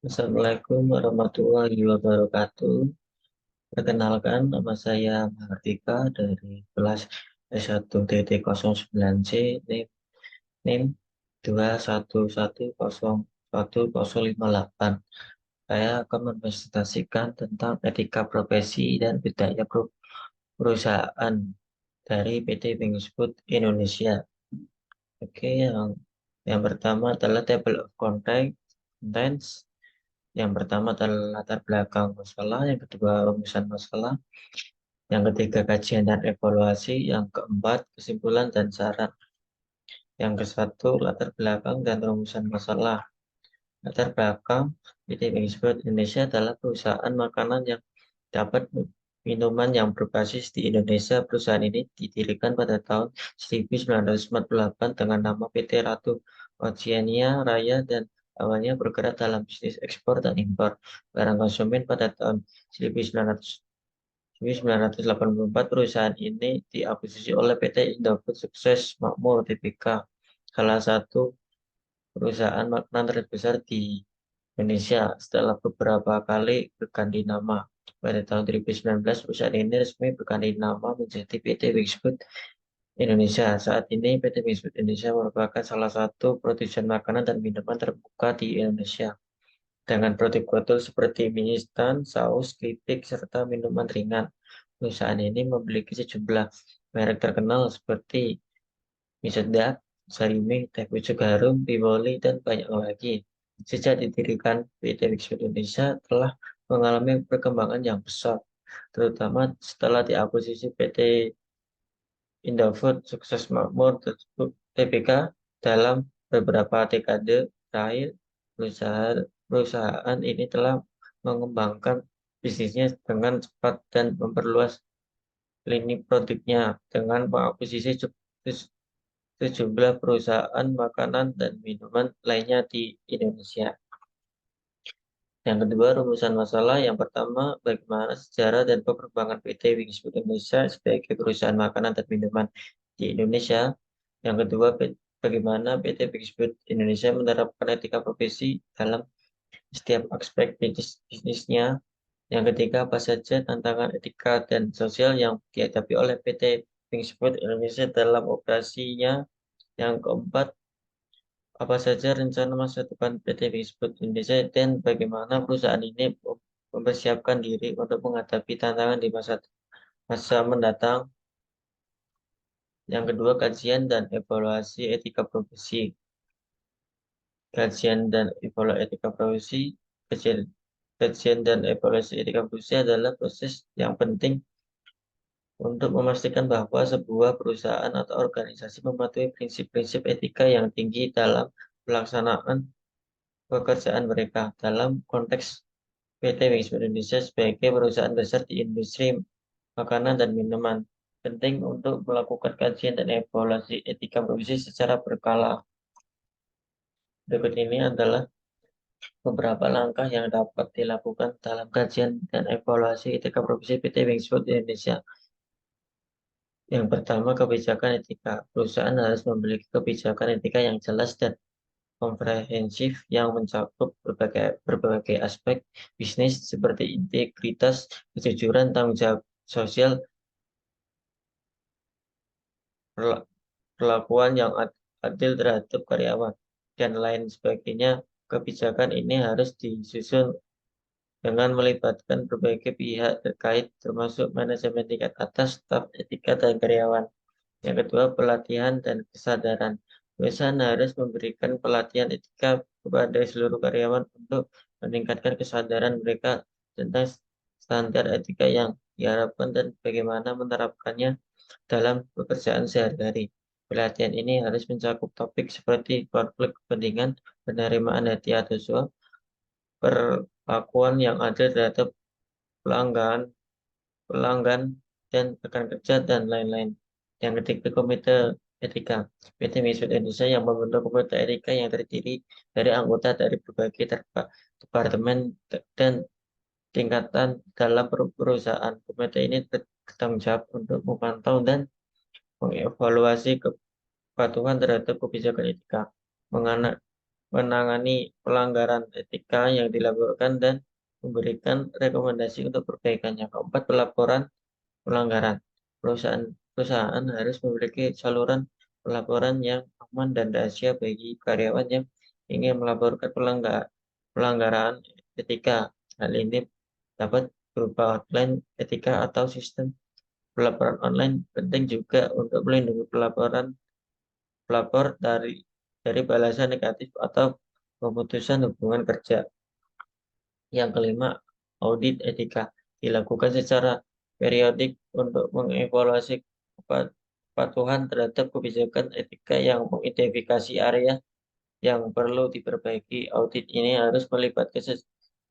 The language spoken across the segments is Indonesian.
Assalamualaikum warahmatullahi wabarakatuh. Perkenalkan, nama saya Mahardika dari kelas S1TT09C, NIM 211011058. Saya akan mempresentasikan tentang etika profesi dan budaya perusahaan dari PT Wings Food Indonesia. Oke, yang pertama adalah table of contents. Yang pertama adalah latar belakang masalah, yang kedua rumusan masalah, yang ketiga kajian dan evaluasi, yang keempat kesimpulan dan saran, yang kesatu latar belakang dan rumusan masalah. Latar belakang PT Wings Food Indonesia adalah perusahaan makanan yang dapat minuman yang berbasis di Indonesia. Perusahaan ini didirikan pada tahun 1948 dengan nama PT Ratu Oceania Raya dan awalnya bergerak dalam bisnis ekspor dan impor barang konsumen. Pada tahun 1984 perusahaan ini diakuisisi oleh PT Indofood Sukses Makmur Tbk, salah satu perusahaan makanan terbesar di Indonesia. Setelah beberapa kali berganti nama, pada tahun 2019 perusahaan ini resmi berganti nama menjadi PT Wings Food Indonesia. Saat ini PT Wings Food Indonesia merupakan salah satu produsen makanan dan minuman terbuka di Indonesia dengan produk botol seperti mie instan, saus, keripik, serta minuman ringan. Perusahaan ini memiliki sejumlah merek terkenal seperti mie sedap, Sarimi, Teh Pucuk Harum, Bimoli, dan banyak lagi. Sejak didirikan, PT Mix Indonesia telah mengalami perkembangan yang besar, terutama setelah diakuisisi PT Indofood Sukses Makmur Tbk. Dalam beberapa dekade terakhir, perusahaan ini telah mengembangkan bisnisnya dengan cepat dan memperluas lini produknya dengan mengakuisisi sejumlah perusahaan makanan dan minuman lainnya di Indonesia. Yang kedua, rumusan masalah. Yang pertama, bagaimana sejarah dan perkembangan PT Wings Food Indonesia sebagai perusahaan makanan dan minuman di Indonesia. Yang kedua, bagaimana PT Wings Food Indonesia menerapkan etika profesi dalam setiap aspek bisnisnya. Yang ketiga, apa saja tantangan etika dan sosial yang dihadapi oleh PT Wings Food Indonesia dalam operasinya. Yang keempat, apa saja rencana masa depan PT Wings Food Indonesia dan bagaimana perusahaan ini mempersiapkan diri untuk menghadapi tantangan di masa mendatang. Yang kedua, kajian dan evaluasi etika profesi. Kajian dan evaluasi etika profesi. Kajian, kajian dan evaluasi etika profesi adalah proses yang penting untuk memastikan bahwa sebuah perusahaan atau organisasi mematuhi prinsip-prinsip etika yang tinggi dalam pelaksanaan pekerjaan mereka. Dalam konteks PT Wings Indonesia sebagai perusahaan besar di industri makanan dan minuman, penting untuk melakukan kajian dan evaluasi etika profesi secara berkala. Berikut ini adalah beberapa langkah yang dapat dilakukan dalam kajian dan evaluasi etika profesi PT Wings Food Indonesia. Yang pertama, kebijakan etika. Perusahaan harus memiliki kebijakan etika yang jelas dan komprehensif yang mencakup berbagai aspek bisnis seperti integritas, kejujuran, tanggung jawab sosial, perlakuan yang adil terhadap karyawan, dan lain sebagainya. Kebijakan ini harus disusun dengan melibatkan berbagai pihak terkait, termasuk manajemen tingkat atas, staf etika, dan karyawan. Yang kedua, pelatihan dan kesadaran. Perusahaan harus memberikan pelatihan etika kepada seluruh karyawan untuk meningkatkan kesadaran mereka tentang standar etika yang diharapkan dan bagaimana menerapkannya dalam pekerjaan sehari-hari. Pelatihan ini harus mencakup topik seperti konflik kepentingan, penerimaan hati atau suap, perlakuan yang adil terhadap pelanggan, pelanggan dan rekan kerja, dan lain-lain. Yang ketiga, komite etika. PT Misut Indonesia yang membentuk komite etika yang terdiri dari anggota dari berbagai departemen dan tingkatan dalam perusahaan. Komite ini bertanggung jawab untuk memantau dan mengevaluasi kepatuhan terhadap kebijakan etika, menangani pelanggaran etika yang dilaporkan dan memberikan rekomendasi untuk perbaikannya. Keempat, pelaporan pelanggaran. Perusahaan harus memiliki saluran pelaporan yang aman dan rahasia bagi karyawan yang ingin melaporkan pelanggaran etika. Hal ini dapat berupa hotline etika atau sistem pelaporan online. Penting juga untuk melindungi pelapor dari balasan negatif atau pemutusan hubungan kerja. Yang kelima, audit etika dilakukan secara periodik untuk mengevaluasi kepatuhan terhadap kebijakan etika yang mengidentifikasi area yang perlu diperbaiki. Audit ini harus melibatkan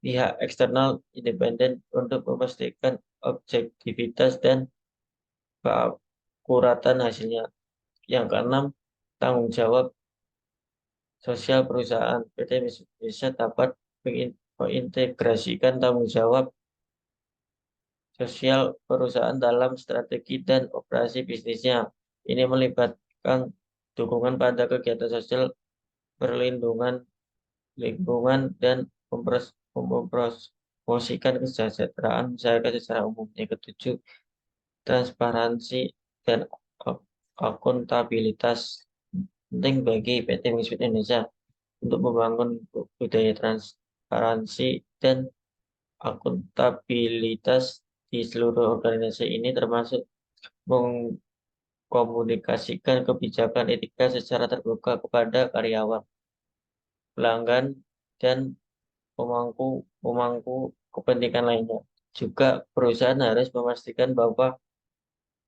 pihak eksternal independen untuk memastikan objektivitas dan keakuratan hasilnya. Yang keenam, tanggung jawab sosial perusahaan. PT Indonesia dapat mengintegrasikan tanggung jawab sosial perusahaan dalam strategi dan operasi bisnisnya. Ini melibatkan dukungan pada kegiatan sosial, perlindungan lingkungan, dan mempromosikan kesejahteraan masyarakat secara umum. Yang ketujuh, transparansi dan akuntabilitas penting bagi PT Bisnis Indonesia untuk membangun budaya transparansi dan akuntabilitas di seluruh organisasi ini, termasuk mengkomunikasikan kebijakan etika secara terbuka kepada karyawan, pelanggan, dan pemangku pemangku kepentingan lainnya. Juga perusahaan harus memastikan bahwa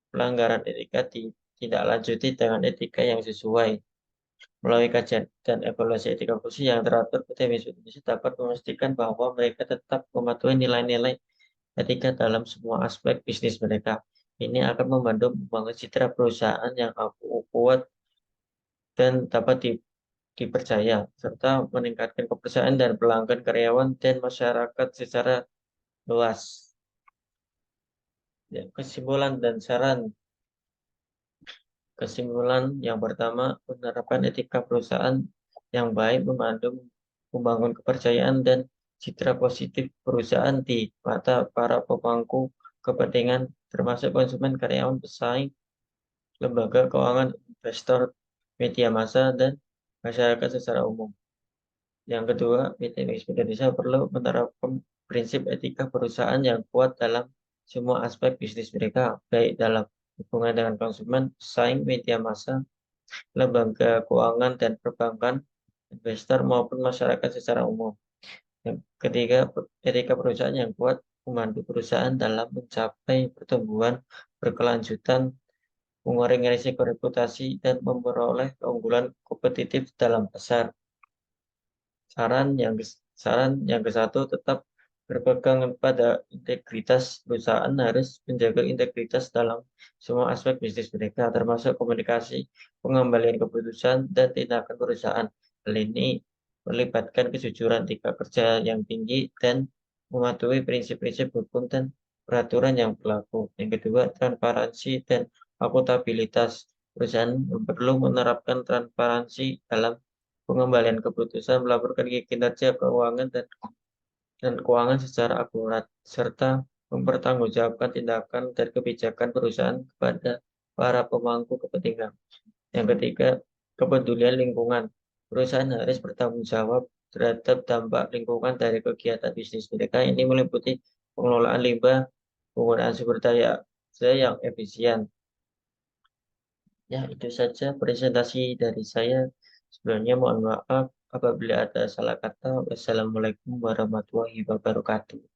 pelanggaran etika ditindaklanjuti dengan etika yang sesuai. Melalui kajian dan evaluasi etika profesi yang teratur, PT Indonesia dapat memastikan bahwa mereka tetap mematuhi nilai-nilai etika dalam semua aspek bisnis mereka. Ini akan membantu membangun citra perusahaan yang kuat dan dapat dipercaya, serta meningkatkan kepercayaan dan pelanggan, karyawan, dan masyarakat secara luas. Ya, kesimpulan dan saran. Kesimpulan yang pertama, menerapkan etika perusahaan yang baik membantu membangun kepercayaan dan citra positif perusahaan di mata para pemangku kepentingan, termasuk konsumen, karyawan, pesaing, lembaga keuangan, investor, media massa, dan masyarakat secara umum. Yang kedua, PT Indonesia perlu menerapkan prinsip etika perusahaan yang kuat dalam semua aspek bisnis mereka, baik dalam hubungan dengan konsumen, pesaing, media massa, lembaga keuangan dan perbankan, investor, maupun masyarakat secara umum. Yang ketiga, etika perusahaan yang kuat membantu perusahaan dalam mencapai pertumbuhan berkelanjutan, mengurangi risiko reputasi, dan memperoleh keunggulan kompetitif dalam pasar. Saran yang ke satu, tetap berpegang pada integritas. Perusahaan harus menjaga integritas dalam semua aspek bisnis mereka, termasuk komunikasi, pengembalian keputusan, dan tindakan perusahaan. Hal ini melibatkan kejujuran, etika kerja yang tinggi, dan mematuhi prinsip-prinsip hukum dan peraturan yang berlaku. Yang kedua, transparansi dan akuntabilitas. Perusahaan perlu menerapkan transparansi dalam pengembalian keputusan, melaporkan kinerja keuangan dan keuangan secara akurat, serta mempertanggungjawabkan tindakan dan kebijakan perusahaan kepada para pemangku kepentingan. Yang ketiga, kepedulian lingkungan. Perusahaan harus bertanggung jawab terhadap dampak lingkungan dari kegiatan bisnis mereka. Ini meliputi pengelolaan limbah, penggunaan sumber daya yang efisien. Ya, itu saja presentasi dari saya. Sebenarnya mohon maaf apabila ada salah kata. Wassalamualaikum warahmatullahi wabarakatuh.